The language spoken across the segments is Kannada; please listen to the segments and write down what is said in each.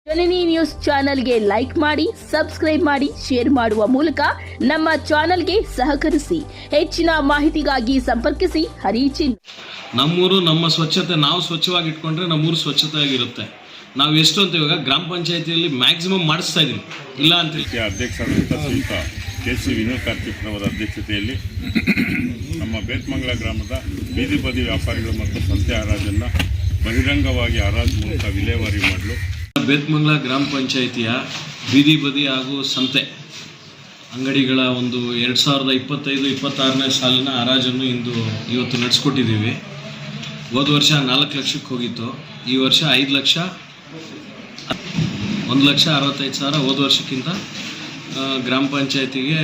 ಜನನಿ ನ್ಯೂಸ್ ಚಾನೆಲ್ಗೆ ಲೈಕ್ ಮಾಡಿ, ಸಬ್ಸ್ಕ್ರೈಬ್ ಮಾಡಿ, ಶೇರ್ ಮಾಡುವ ಮೂಲಕ ನಮ್ಮ ಚಾನೆಲ್ಗೆ ಸಹಕರಿಸಿ. ಹೆಚ್ಚಿನ ಮಾಹಿತಿಗಾಗಿ ಸಂಪರ್ಕಿಸಿ ಹರಿಚಿನ್. ನಮ್ಮೂರು ನಮ್ಮ ಸ್ವಚ್ಛತೆ ನಾವು ಸ್ವಚ್ಛವಾಗಿ ಇಟ್ಕೊಂಡ್ರೆ ನಮ್ಮೂರು ಸ್ವಚ್ಛತೆಯಾಗಿರುತ್ತೆ. ನಾವು ಎಷ್ಟು ಅಂತ ಇವಾಗ ಗ್ರಾಮ ಪಂಚಾಯಿತಿಯಲ್ಲಿ ಮ್ಯಾಕ್ಸಿಮಮ್ ಮಾಡಿಸ್ತಾ ಇದೀವಿ. ಇಲ್ಲ ಅಂತ ಅಧ್ಯಕ್ಷರಾದಂಥ ಶ್ರೀಯುತ ಕೆ.ಸಿ. ವಿನೋದ್ ಕಾರ್ತಿಕ್ನವರ ಅಧ್ಯಕ್ಷತೆಯಲ್ಲಿ ನಮ್ಮ ಬೇತ್ಮಂಗಲ ಗ್ರಾಮದ ಬೀದಿ ಬದಿ ವ್ಯಾಪಾರಿಗಳು ಮತ್ತು ಸಂತೆ ಹರಾಜನ್ನು ಬಹಿರಂಗವಾಗಿ ಹರಾಜು ಮೂಲಕ ವಿಲೇವಾರಿ ಮಾಡಲು ಬೇತ್ಮಂಗಲ ಗ್ರಾಮ ಪಂಚಾಯಿತಿಯ ಬೀದಿ ಬದಿ ಹಾಗೂ ಸಂತೆ ಅಂಗಡಿಗಳ ಒಂದು 2025-26ನೇ ಸಾಲಿನ ಹರಾಜನ್ನು ಇವತ್ತು ನಡೆಸ್ಕೊಟ್ಟಿದ್ದೀವಿ. ಹೋದ ವರ್ಷ 4 ಲಕ್ಷಕ್ಕೆ ಹೋಗಿತ್ತು. ಈ ವರ್ಷ 5 ಲಕ್ಷ 1,65,000 ಹೋದ ವರ್ಷಕ್ಕಿಂತ ಗ್ರಾಮ ಪಂಚಾಯಿತಿಗೆ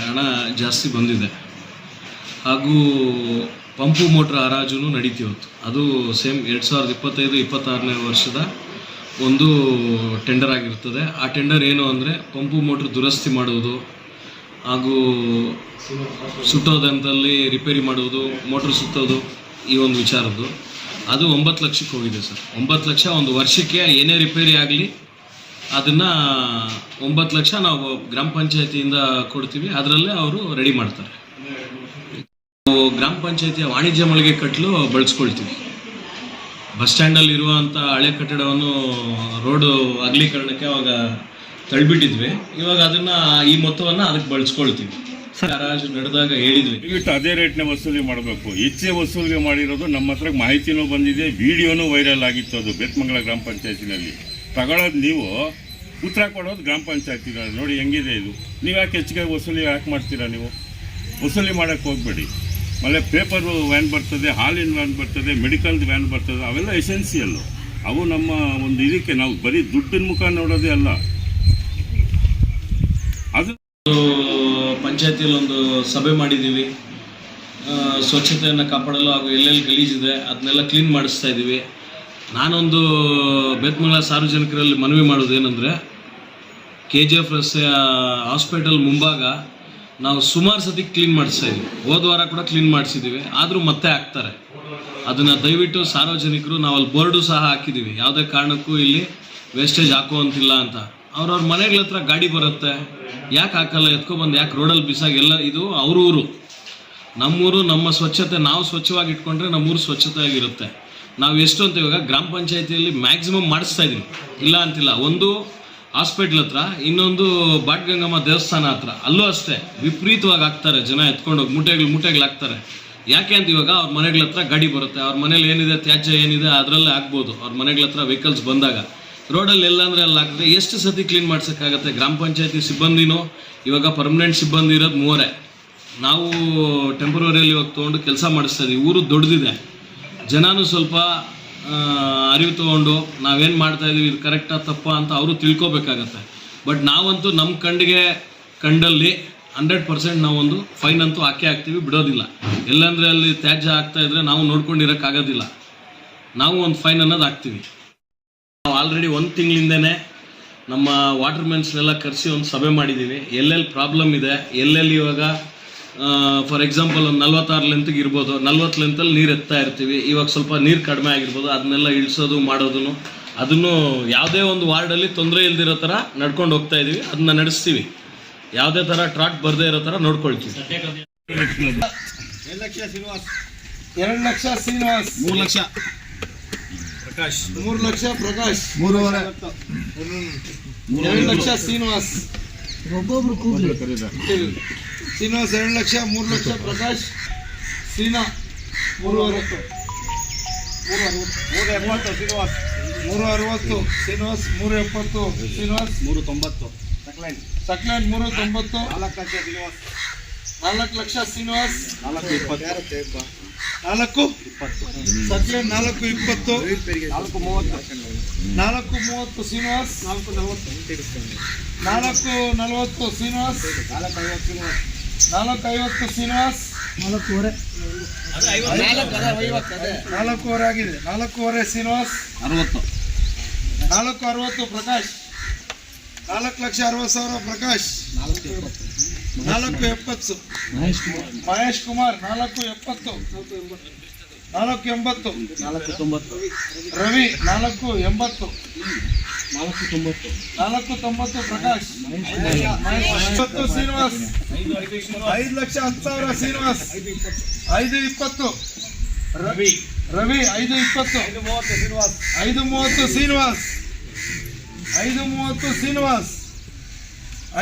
ಹಣ ಜಾಸ್ತಿ ಬಂದಿದೆ. ಹಾಗೂ ಪಂಪು ಮೋಟ್ರ್ ಹರಾಜು ನಡೀತಿವತ್ತು. ಅದು ಸೇಮ್ 2025-26ನೇ ವರ್ಷದ ಒಂದು ಟೆಂಡರ್ ಆಗಿರ್ತದೆ. ಆ ಟೆಂಡರ್ ಏನು ಅಂದರೆ ಪಂಪು ಮೋಟ್ರ್ ದುರಸ್ತಿ ಮಾಡುವುದು ಹಾಗೂ ಸುಟ್ಟೋದಂತಲ್ಲಿ ರಿಪೇರಿ ಮಾಡುವುದು, ಮೋಟ್ರ್ ಸುತ್ತೋದು, ಈ ಒಂದು ವಿಚಾರದ್ದು. ಅದು 9 ಲಕ್ಷಕ್ಕೆ ಹೋಗಿದೆ ಸರ್. 9 ಲಕ್ಷ ಒಂದು ವರ್ಷಕ್ಕೆ ಏನೇ ರಿಪೇರಿ ಆಗಲಿ ಅದನ್ನು 9 ಲಕ್ಷ ನಾವು ಗ್ರಾಮ ಪಂಚಾಯಿತಿಯಿಂದ ಕೊಡ್ತೀವಿ. ಅದರಲ್ಲೇ ಅವರು ರೆಡಿ ಮಾಡ್ತಾರೆ. ಗ್ರಾಮ ಪಂಚಾಯಿತಿಯ ವಾಣಿಜ್ಯ ಮಳಿಗೆ ಕಟ್ಟಲು ಬಳಸ್ಕೊಳ್ತೀವಿ. ಬಸ್ ಸ್ಟ್ಯಾಂಡಲ್ಲಿ ಇರುವಂಥ ಹಳೆ ಕಟ್ಟಡವನ್ನು ರೋಡು ಅಗಲೀಕರಣಕ್ಕೆ ಅವಾಗ ತಳ್ಳಿಬಿಟ್ಟಿದ್ವಿ. ಇವಾಗ ಅದನ್ನು ಈ ಮೊತ್ತವನ್ನು ಅದಕ್ಕೆ ಬಳಸ್ಕೊಳ್ತೀವಿ. ಹರಾಜು ನಡೆದಾಗ ಹೇಳಿದ್ವಿ ದಯವಿಟ್ಟು ಅದೇ ರೇಟ್ನ ವಸೂಲಿ ಮಾಡಬೇಕು. ಹೆಚ್ಚೆ ವಸೂಲಿಗೆ ಮಾಡಿರೋದು ನಮ್ಮ ಹತ್ರ ಮಾಹಿತಿನೂ ಬಂದಿದೆ, ವಿಡಿಯೋನೂ ವೈರಲ್ ಆಗಿತ್ತು. ಅದು ಬೇತ್ಮಂಗಲ ಗ್ರಾಮ ಪಂಚಾಯತಿನಲ್ಲಿ ತಗೊಳ್ಳೋದು ನೀವು, ಉತ್ತರ ಕೊಡೋದು ಗ್ರಾಮ ಪಂಚಾಯತಿನಲ್ಲಿ. ನೋಡಿ ಹೆಂಗಿದೆ ಇದು. ನೀವು ಯಾಕೆ ಹೆಚ್ಚಿಗೆ ವಸೂಲಿ ಯಾಕೆ ಮಾಡ್ತೀರಾ? ನೀವು ವಸೂಲಿ ಮಾಡೋಕ್ಕೆ ಹೋಗಬೇಡಿ. ಆಮೇಲೆ ಪೇಪರು ವ್ಯಾನ್ ಬರ್ತದೆ, ಹಾಲಿನ ವ್ಯಾನ್ ಬರ್ತದೆ, ಮೆಡಿಕಲ್ದು ವ್ಯಾನ್ ಬರ್ತದೆ. ಅವೆಲ್ಲ ಎಸೆನ್ಸಿಯಲ್ಲು. ಅವು ನಮ್ಮ ಒಂದು ಇದಕ್ಕೆ ನಾವು ಬರೀ ದುಡ್ಡಿನ ಮುಖ ನೋಡೋದೇ ಅಲ್ಲ. ಅದು ಪಂಚಾಯತಿಯಲ್ಲಿ ಒಂದು ಸಭೆ ಮಾಡಿದ್ದೀವಿ. ಸ್ವಚ್ಛತೆಯನ್ನು ಕಾಪಾಡಲು ಹಾಗೂ ಎಲ್ಲೆಲ್ಲಿ ಗಲೀಜಿದೆ ಅದನ್ನೆಲ್ಲ ಕ್ಲೀನ್ ಮಾಡಿಸ್ತಾ ಇದ್ದೀವಿ. ನಾನೊಂದು ಬೇತ್ಮಂಗಲ ಸಾರ್ವಜನಿಕರಲ್ಲಿ ಮನವಿ ಮಾಡೋದೇನೆಂದರೆ, KGF ರಸ್ತೆಯ ಹಾಸ್ಪಿಟಲ್ ಮುಂಭಾಗ ನಾವು ಸುಮಾರು ಸತಿ ಕ್ಲೀನ್ ಮಾಡಿಸ್ತಾ ಇದ್ದೀವಿ. ಹೋದ ವಾರ ಕೂಡ ಕ್ಲೀನ್ ಮಾಡಿಸಿದ್ದೀವಿ. ಆದರೂ ಮತ್ತೆ ಹಾಕ್ತಾರೆ. ಅದನ್ನು ದಯವಿಟ್ಟು ಸಾರ್ವಜನಿಕರು, ನಾವು ಅಲ್ಲಿ ಬೋರ್ಡು ಸಹ ಹಾಕಿದ್ದೀವಿ, ಯಾವುದೇ ಕಾರಣಕ್ಕೂ ಇಲ್ಲಿ ವೇಸ್ಟೇಜ್ ಹಾಕುವಂತಿಲ್ಲ ಅಂತ. ಅವ್ರವ್ರ ಮನೆಗಳ ಹತ್ರ ಗಾಡಿ ಬರುತ್ತೆ, ಯಾಕೆ ಹಾಕಲ್ಲ, ಎತ್ಕೊಬಂದು ಯಾಕೆ ರೋಡಲ್ಲಿ ಬಿಸಾಗಿ. ಎಲ್ಲ ಇದು ಅವ್ರ ಊರು. ನಮ್ಮೂರು ನಮ್ಮ ಸ್ವಚ್ಛತೆ ನಾವು ಸ್ವಚ್ಛವಾಗಿ ಇಟ್ಕೊಂಡ್ರೆ ನಮ್ಮೂರು ಸ್ವಚ್ಛತೆಯಾಗಿರುತ್ತೆ. ನಾವು ಎಷ್ಟು ಅಂತ ಇವಾಗ ಗ್ರಾಮ ಪಂಚಾಯಿತಿಯಲ್ಲಿ ಮ್ಯಾಕ್ಸಿಮಮ್ ಮಾಡಿಸ್ತಾ ಇದ್ದೀವಿ. ಇಲ್ಲ ಅಂತಿಲ್ಲ. ಒಂದು ಹಾಸ್ಪಿಟ್ಲ್ ಹತ್ರ, ಇನ್ನೊಂದು ಬಾಟ್ಗಂಗಮ್ಮ ದೇವಸ್ಥಾನ ಹತ್ರ, ಅಲ್ಲೂ ಅಷ್ಟೇ ವಿಪರೀತವಾಗಿ ಹಾಕ್ತಾರೆ. ಜನ ಎತ್ಕೊಂಡೋಗಿ ಮೂಟೆಗಳು ಹಾಕ್ತಾರೆ. ಯಾಕೆ ಅಂತ ಇವಾಗ ಅವ್ರ ಮನೆಗಳ ಹತ್ರ ಗಾಡಿ ಬರುತ್ತೆ, ಅವ್ರ ಮನೇಲಿ ಏನಿದೆ ತ್ಯಾಜ್ಯ ಏನಿದೆ ಅದರಲ್ಲೇ ಹಾಕ್ಬೋದು. ಅವ್ರ ಮನೆಗಳ ಹತ್ರ ವೆಹಿಕಲ್ಸ್ ಬಂದಾಗ ರೋಡಲ್ಲಿ ಎಲ್ಲಂದರೆ ಅಲ್ಲಿ ಹಾಕಿದ್ರೆ ಎಷ್ಟು ಸತಿ ಕ್ಲೀನ್ ಮಾಡ್ಸೋಕ್ಕಾಗತ್ತೆ? ಗ್ರಾಮ ಪಂಚಾಯತಿ ಸಿಬ್ಬಂದಿನೂ ಇವಾಗ ಪರ್ಮನೆಂಟ್ ಸಿಬ್ಬಂದಿ ಇರೋದು 3. ನಾವು ಟೆಂಪ್ರವರಿಯಲ್ಲಿ ಇವಾಗ ತೊಗೊಂಡು ಕೆಲಸ ಮಾಡಿಸ್ತಾ ಇದ್ದೀವಿ. ಊರು ದೊಡ್ಡದಿದೆ, ಜನನೂ ಸ್ವಲ್ಪ ಅರಿವು ತೊಗೊಂಡು ನಾವೇನು ಮಾಡ್ತಾಯಿದ್ದೀವಿ, ಇದು ಕರೆಕ್ಟಾ ತಪ್ಪಾ ಅಂತ ಅವರು ತಿಳ್ಕೊಬೇಕಾಗತ್ತೆ. ಬಟ್ ನಾವಂತೂ ನಮ್ಮ ಕಂಡಲ್ಲಿ 100% ನಾವೊಂದು ಫೈನ್ ಅಂತೂ ಹಾಕ್ತೀವಿ, ಬಿಡೋದಿಲ್ಲ. ಎಲ್ಲಂದರೆ ಅಲ್ಲಿ ತ್ಯಾಜ್ಯ ಆಗ್ತಾಯಿದ್ರೆ ನಾವು ನೋಡ್ಕೊಂಡಿರೋಕ್ಕಾಗೋದಿಲ್ಲ. ನಾವು ಒಂದು ಫೈನ್ ಅನ್ನೋದು ಹಾಕ್ತೀವಿ. ನಾವು ಆಲ್ರೆಡಿ 1 ತಿಂಗಳಿಂದನೇ ನಮ್ಮ ವಾಟರ್ ಮೆನ್ಸ್ನೆಲ್ಲ ಕರೆಸಿ ಒಂದು ಸಭೆ ಮಾಡಿದ್ದೀವಿ. ಎಲ್ಲೆಲ್ಲಿ ಪ್ರಾಬ್ಲಮ್ ಇದೆ, ಎಲ್ಲೆಲ್ಲಿ ಇವಾಗ ಫಾರ್ ಎಕ್ಸಾಂಪಲ್ ಒಂದು 46 ಲೆಂತ್ಗೆ ಇರ್ಬೋದು, 40 ಲೆಂತಲ್ಲಿ ನೀರು ಎತ್ತಾ ಇರ್ತೀವಿ. ಇವಾಗ ಸ್ವಲ್ಪ ನೀರು ಕಡಿಮೆ ಆಗಿರ್ಬೋದು, ಅದನ್ನೆಲ್ಲ ಇಳಿಸೋದು ಮಾಡೋದನ್ನು, ಅದನ್ನು ಯಾವುದೇ ಒಂದು ವಾರ್ಡಲ್ಲಿ ತೊಂದರೆ ಇಲ್ದಿರೋ ಥರ ನಡ್ಕೊಂಡು ಹೋಗ್ತಾ ಇದ್ದೀವಿ. ಅದನ್ನ ನಡೆಸ್ತೀವಿ. ಯಾವುದೇ ಥರ ಟ್ರಾಟ್ ಬರದೇ ಇರೋ ಥರ ನೋಡ್ಕೊಳ್ತೀವಿ. 2 ಲಕ್ಷ ಶ್ರೀನಿವಾಸ್, 2 ಲಕ್ಷ ಶ್ರೀನಿವಾಸ್, 3 ಲಕ್ಷ ಪ್ರಕಾಶ್, 3 ಲಕ್ಷ ಪ್ರಕಾಶ್, 3.5, 2 ಲಕ್ಷ ಶ್ರೀನಿವಾಸ್, ಒಬ್ಬೊಬ್ರು ಕೂಗ್ಲಿ ಶ್ರೀನಿವಾಸ್ 2 ಲಕ್ಷ, 3 ಲಕ್ಷ ಪ್ರಕಾಶ್, ಶ್ರೀನಾ 3.60, 370 ಶ್ರೀನಿವಾಸ್, 360 ಶ್ರೀನಿವಾಸ್, 370 ಶ್ರೀನಿವಾಸ್, 390 ಸಕ್ಲೈನ್ 390, 4 ಲಕ್ಷ ಶ್ರೀನಿವಾಸ್, 420 ಸಕ್ಲೈನ್ 420, 430 ಶ್ರೀನಿವಾಸ್, 440 ಶ್ರೀನಿವಾಸ್, 450 ಶ್ರೀನಿವಾಸ್, 4.5 ಆಗಿದೆ, 4.5 ಶ್ರೀನಿವಾಸ್, 60, 460 ಪ್ರಕಾಶ್, 4,60,000 ಪ್ರಕಾಶ್, 470 ಮಹೇಶ್ ಕುಮಾರ್, 470, 480 ರವಿ 480 490 ಪ್ರಕಾಶ್ 20 ಶ್ರೀನಿವಾಸ್ 5,10,000 ಶ್ರೀನಿವಾಸ್ 520 ರವಿ 520 530 ಶ್ರೀನಿವಾಸ್ 530 ಶ್ರೀನಿವಾಸ್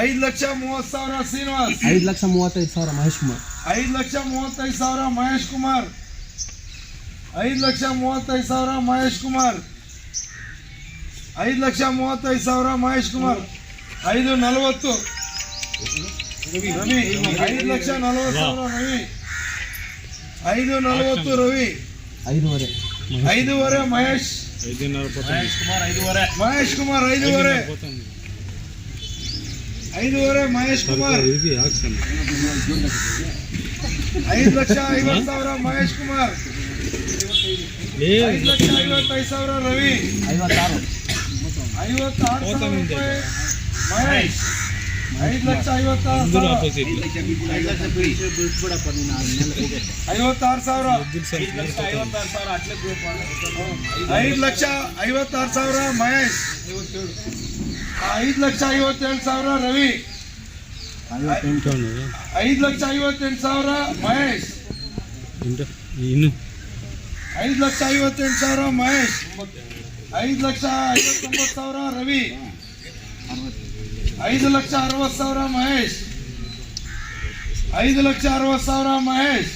5,30,000 ಶ್ರೀನಿವಾಸ್ 5,35,000 ಮಹೇಶ್ ಕುಮಾರ್ 5,35,000 ಮಹೇಶ್ ಕುಮಾರ್ 5,35,000 ಮಹೇಶ್ ಕುಮಾರ್ 5,35,000 ಮಹೇಶ್ ಕುಮಾರ್ 540 ರವಿ 5,40,000 ರವಿ 540 ರವಿ 5.5 ಮಹೇಶ್ ಮಹೇಶ್ ಕುಮಾರ್ 5.5 ಮಹೇಶ್ ಕುಮಾರ್ 5,50,000 ಮಹೇಶ್ ಕುಮಾರ್ 5,55,000 ರವಿ 56,000 ರೂಪಾಯಿ ಮಹೇಶ್ 5,56,000 5,56,000 ಮಹೇಶ್ 5,57,000 ರವಿ 5,58,000 ಮಹೇಶ್ 5,58,000 ಮಹೇಶ್ 5,59,000 ರವಿ 5,60,000 ಮಹೇಶ್ 5,60,000 ಮಹೇಶ್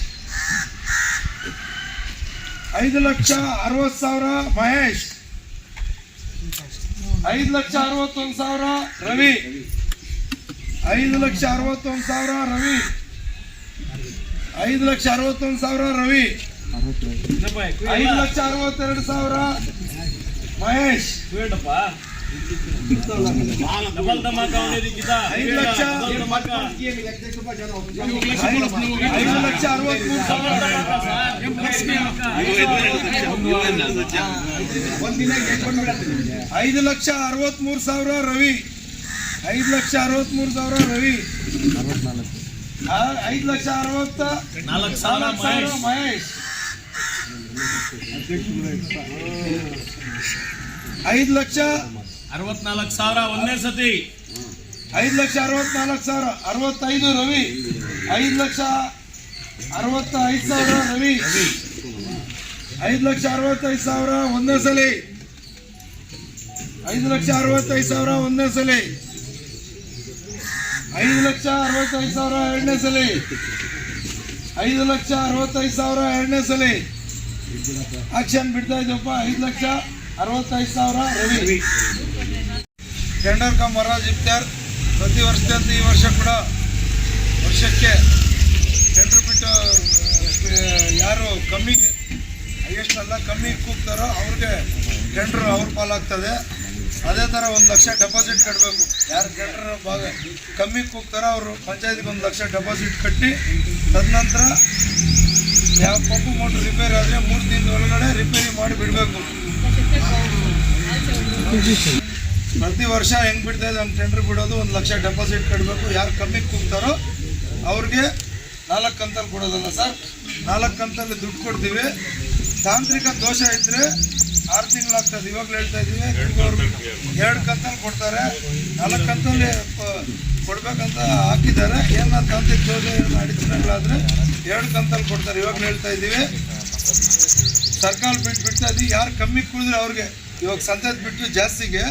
5,60,000 ಮಹೇಶ್ 5,61,000 ರವಿ 5,61,000 ರವಿ 5,61,000 ರವಿ 5,62,000 ಮಹೇಶ್ 5,63,000 ರವಿ 5,63,000 ರವಿ 5,64,000 ಮಹೇಶ್ 5,64,000 ಒಂದೇ ಸತಿ 5,64,000 65 ರವಿ 5,65,000 ರವಿ 5,65,000 ಒಂದೇ ಸಲ 5,65,000 ಒಂದೇ ಸಲ 5,65,000 ಎರಡನೇ ಸಲ 5,65,000 ಎರಡನೇ ಸಲ ಆಕ್ಷನ್ ಬಿಡ್ತಾ ಇದ್ದಪ್ಪ 5,65,000 ರವಿ ಟೆಂಡರ್ ಕಮ್ ಮಹಾರಾಜ್ ಇಫ್ತಾರ್ ಪ್ರತಿ ವರ್ಷದಂತೆ ಈ ವರ್ಷ ಕೂಡ ವರ್ಷಕ್ಕೆ ಟೆಂಡರ್ ಬಿಟ್ಟು ಯಾರು ಕಮ್ಮಿಗೆ ಹೈಯೆಸ್ಟ್ ಕಮ್ಮಿ ಕೂಗ್ತಾರೋ ಅವ್ರಿಗೆ ಟೆಂಡರ್ ಅವ್ರ ಪಾಲಾಗ್ತದೆ. ಅದೇ ಥರ 1 ಲಕ್ಷ ಡೆಪಾಸಿಟ್ ಕಟ್ಟಬೇಕು. ಯಾರು ಟೆಂಡರ್ ಕಮ್ಮಿ ಕೂಗ್ತಾರೋ ಅವರು ಪಂಚಾಯತ್ಗೆ 1 ಲಕ್ಷ ಡೆಪಾಸಿಟ್ ಕಟ್ಟಿ ತದನಂತರ ಯಾವ ಪಂಪು ಮೋಟ್ರ್ ರಿಪೇರಿ ಆದರೆ 3 ದಿನದ ಒಳಗಡೆ ರಿಪೇರಿ ಮಾಡಿ ಬಿಡಬೇಕು. ಪ್ರತಿ ವರ್ಷ ಹೆಂಗೆ ಬಿಡ್ತಾ ಇದೆ ನಮ್ಮ ಟೆಂಡರ್ ಬಿಡೋದು 1 ಲಕ್ಷ ಡೆಪಾಸಿಟ್ ಕಟ್ಟಬೇಕು. ಯಾರು ಕಮ್ಮಿ ಕೂಗ್ತಾರೋ ಅವ್ರಿಗೆ 4 ಕಂತಲ್ಲಿ ಕೊಡೋದಲ್ಲ ಸರ್, 4 ಕಂತಲ್ಲಿ ದುಡ್ಡು ಕೊಡ್ತೀವಿ. ತಾಂತ್ರಿಕ ದೋಷ ಇದ್ದರೆ 6 ತಿಂಗಳಾಗ್ತದೆ. ಇವಾಗಲೂ ಹೇಳ್ತಾ ಇದ್ದೀವಿ 2 ಕಂತಲ್ಲಿ ಕೊಡ್ತಾರೆ. 4 ಕಂತಲ್ಲಿ ಕೊಡ್ಬೇಕಂತ ಹಾಕಿದ್ದಾರೆ. ಏನೋ ತಾಂತ್ರಿಕ ದೋಷ ಅಡಚಣೆಗಳಾದರೆ 2 ಕಂತಲ್ಲಿ ಕೊಡ್ತಾರೆ. ಇವಾಗಲೂ ಹೇಳ್ತಾ ಇದ್ದೀವಿ ಸರ್ಕಾರ ಬಿಡ್ತಾ ಇದ್ದೀವಿ. ಯಾರು ಕಮ್ಮಿ ಕುಡಿದ್ರೆ ಅವ್ರಿಗೆ ಇವಾಗ ಸಂತತ್ ಬಿಟ್ಟು ಜಾಸ್ತಿಗೆ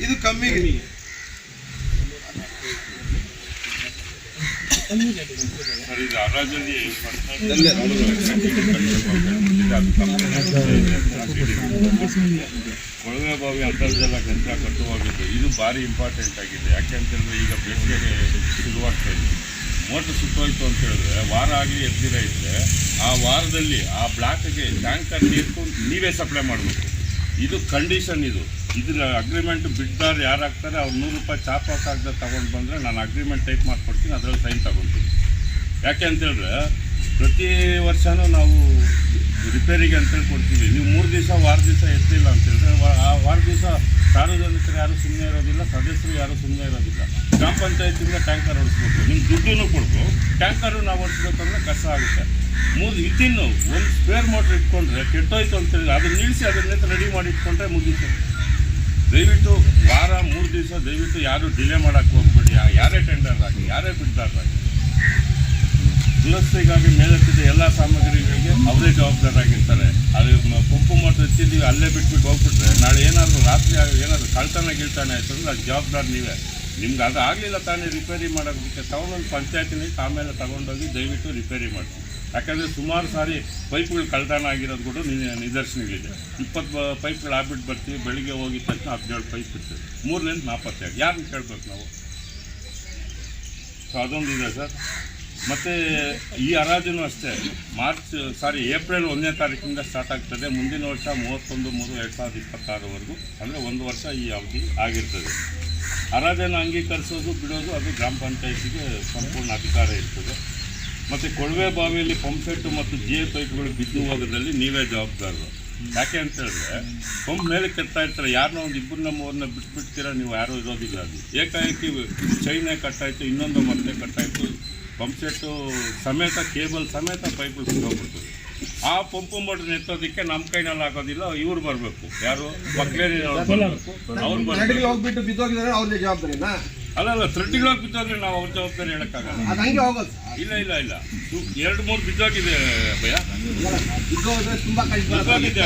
ಇದು ಕಮ್ಮಿಗೆ ಕೊಳವೆ ಬಾವಿ ಅಂತರ್ಜಲ ಕೇಂದ್ರ ಕಟ್ಟುವಾಗಿದ್ದು ಇದು ಭಾರಿ ಇಂಪಾರ್ಟೆಂಟ್ ಆಗಿದೆ. ಯಾಕೆಂತಂದರೆ ಈಗ ಬೇಸಿಗೆ ಶುರುವಾಗ್ತಾ ಇದೆ. ಮೋಟ್ರ್ ಸುಟ್ಟೋಯ್ತು ಅಂತ ಹೇಳಿದ್ರೆ ವಾರ ಆಗಲಿ ಎದ್ದಿರ ಇದ್ದರೆ ಆ ವಾರದಲ್ಲಿ ಆ ಬ್ಲಾಕ್ಗೆ ಟ್ಯಾಂಕರ್ ನೀರು ನೀವೇ ಸಪ್ಲೈ ಮಾಡಬೇಕು. ಇದು ಕಂಡೀಷನ್. ಇದರ ಅಗ್ರಿಮೆಂಟ್ ಬಿಡ್ದಾರ ಯಾರಾಗ್ತಾರೆ ಅವ್ರು 100 ರೂಪಾಯಿ ಚಾಪಾಕ್ ಆಗದೆ ತೊಗೊಂಡು ಬಂದರೆ ನಾನು ಅಗ್ರಿಮೆಂಟ್ ಟೈಪ್ ಮಾಡಿಕೊಡ್ತೀನಿ, ಅದರಲ್ಲಿ ಸೈನ್ ತಗೊಳ್ತೀನಿ. ಯಾಕೆ ಅಂತೇಳಿದ್ರೆ ಪ್ರತಿ ವರ್ಷವೂ ನಾವು ರಿಪೇರಿಗೆ ಅಂತೇಳಿ ಕೊಡ್ತೀವಿ. ನೀವು 3 ದಿವಸ ವಾರ ದಿವಸ ಎತ್ತಿಲ್ಲ ಅಂತೇಳಿದ್ರೆ ಆ ವಾರ ದಿವಸ ಸಾರ್ವಜನಿಕರು ಯಾರು ಸುಮ್ಮನೆ ಇರೋದಿಲ್ಲ, ಸದಸ್ಯರು ಯಾರು ಸುಮ್ಮನೆ ಇರೋದಿಲ್ಲ. ಗ್ರಾಮ ಪಂಚಾಯತಿಂದ ಟ್ಯಾಂಕರ್ ಓಡಿಸ್ಬೇಕು, ನಿಮ್ಮ ದುಡ್ಡನ್ನು ಕೊಡ್ಬೇಕು, ಟ್ಯಾಂಕರು ನಾವು ಓಡಿಸ್ಬೇಕಂದ್ರೆ ಕಷ್ಟ ಆಗುತ್ತೆ. ಇನ್ನು ಒಂದು ಸ್ಪೇರ್ ಮೋಟ್ರ್ ಇಟ್ಕೊಂಡ್ರೆ ಕೆಟ್ಟೋಯ್ತು ಅಂತೇಳಿ ಅದನ್ನ ನಿಲ್ಲಿಸಿ ಅದನ್ನೆಲ್ಲ ರೆಡಿ ಮಾಡಿ ಇಟ್ಕೊಂಡ್ರೆ ಮುಗೀತು. ದಯವಿಟ್ಟು ವಾರ 3 ದಿವಸ ದಯವಿಟ್ಟು ಯಾರು ಡಿಲೇ ಮಾಡೋಕ್ಕೆ ಹೋಗ್ಬೇಡಿ. ಯಾರೇ ಟೆಂಡರ್ ಆಗಿ, ಯಾರೇ ಬಿಡ್ದಾರಾಗಿ, ದುರಸ್ತಿಗಾಗಿ ಮೇಲೆತ್ತಿದ ಎಲ್ಲ ಸಾಮಗ್ರಿಗಳಿಗೆ ಅವರೇ ಜವಾಬ್ದಾರಾಗಿರ್ತಾರೆ. ಅದು ಪಂಪು ಮೋಟ್ರ್ ಎತ್ತಿದ್ದೀವಿ ಅಲ್ಲೇ ಬಿಟ್ಬಿಟ್ಟು ಹೋಗ್ಬಿಟ್ರೆ ನಾಳೆ ಏನಾದರೂ ರಾತ್ರಿ ಏನಾದರೂ ಕಳ್ತನ ಆಯ್ತು ಅಂದ್ರೆ ಅದು ಜವಾಬ್ದಾರಿ ನೀವೇ. ನಿಮ್ಗೆ ಅದು ಆಗಲಿಲ್ಲ ತಾನೇ ರಿಪೇರಿ ಮಾಡೋದಕ್ಕೆ ತಗೊಂಡೊಂದು ಪಂಚಾಯತಿನ ಆಮೇಲೆ ತಗೊಂಡೋಗಿ ದಯವಿಟ್ಟು ರಿಪೇರಿ ಮಾಡಿ. ಯಾಕಂದರೆ ಸುಮಾರು ಸಾರಿ ಪೈಪ್ಗಳು ಕಳ್ತನ ಆಗಿರೋದು ಕೂಡ ನಿದರ್ಶನಗಳಿದೆ. 20 ಪೈಪ್ಗಳು ಆಗ್ಬಿಟ್ಟು ಬರ್ತೀವಿ, ಬೆಳಿಗ್ಗೆ ಹೋಗಿದ ತಕ್ಷಣ 17 ಪೈಪ್ ಇರ್ತದೆ, 3ರಿಂದ 42. ಯಾರನ್ನ ಕೇಳ್ಬೇಕು ನಾವು? ಸೊ ಅದೊಂದಿದೆ ಸರ್. ಮತ್ತು ಈ ಹರಾಜನ್ನು ಅಷ್ಟೇ ಏಪ್ರಿಲ್ 1ನೇ ತಾರೀಕಿಂದ ಸ್ಟಾರ್ಟ್ ಆಗ್ತದೆ. ಮುಂದಿನ ವರ್ಷ 31/3/2026ವರೆಗೂ, ಅಂದರೆ 1 ವರ್ಷ ಈ ಅವಧಿ ಆಗಿರ್ತದೆ. ಹರಾಜನ್ನು ಅಂಗೀಕರಿಸೋದು ಬಿಡೋದು ಅದು ಗ್ರಾಮ ಪಂಚಾಯತಿಗೆ ಸಂಪೂರ್ಣ ಅಧಿಕಾರ ಇರ್ತದೆ. ಮತ್ತು ಕೊಳವೆ ಬಾವಿಯಲ್ಲಿ ಪಂಪ್ಸೆಟ್ಟು ಮತ್ತು ಜಿಎ ಪೈಪ್ಗಳು ಬಿದ್ದು ಹೋಗೋದ್ರಲ್ಲಿ ನೀವೇ ಜವಾಬ್ದಾರರು. ಯಾಕೆ ಅಂತ ಹೇಳಿದ್ರೆ ಪಂಪ್ ಮೇಲೆ ಕೆತ್ತಾ ಇರ್ತಾರೆ, ಯಾರನ್ನೋ ಒಂದು 2-3 ಬಿಟ್ಬಿಡ್ತೀರ, ನೀವು ಯಾರೂ ಇರೋದಿಲ್ಲ. ಅದು ಏಕಾಏಕಿ ಚೈನೇ ಕಟ್ಟಾಯಿತು, ಇನ್ನೊಂದು ಮತ್ತೆ ಕಟ್ಟಾಯಿತು, ಪಂಪ್ಸೆಟ್ಟು ಸಮೇತ ಕೇಬಲ್ ಸಮೇತ ಪೈಪ್ಗಳು ಸಿಗೋಗ್ಬಿಡ್ತದೆ. ಆ ಪಂಪು ಮೋಟ್ರ್ ಎತ್ತೋದಕ್ಕೆ ನಮ್ಮ ಕೈನಲ್ಲಿ ಆಗೋದಿಲ್ಲ, ಇವ್ರು ಬರಬೇಕು. ಯಾರು? ಮಕ್ಕಳೇ ಅವ್ರು ಬರಬೇಕು. ಹೋಗ್ಬಿಟ್ಟು ಬಿದ್ದೋಗಿದ್ದಾರೆ, ಅವ್ರದೇ ಜವಾಬ್ದಾರಿನಾ? ಅಲ್ಲ ಥ್ರೆಡ್ಡಿಗೆ ಬಿದ್ದೋದ್ರೆ ನಾವು ಅವ್ರ ಜವಾಬ್ದಾರಿ ಹೇಳಕ್ಕಾಗಲ್ಲ. ಅದು ಹಂಗೆ ಹೋಗೋದು. ಇಲ್ಲ 2-3 ಬಿದ್ದೋಗಿದೆ ಭಯ, ಬಿದ್ದೋದ್ರೆ ತುಂಬಾ ಕಷ್ಟ. ಬಿದ್ದೋಗಿದೆ.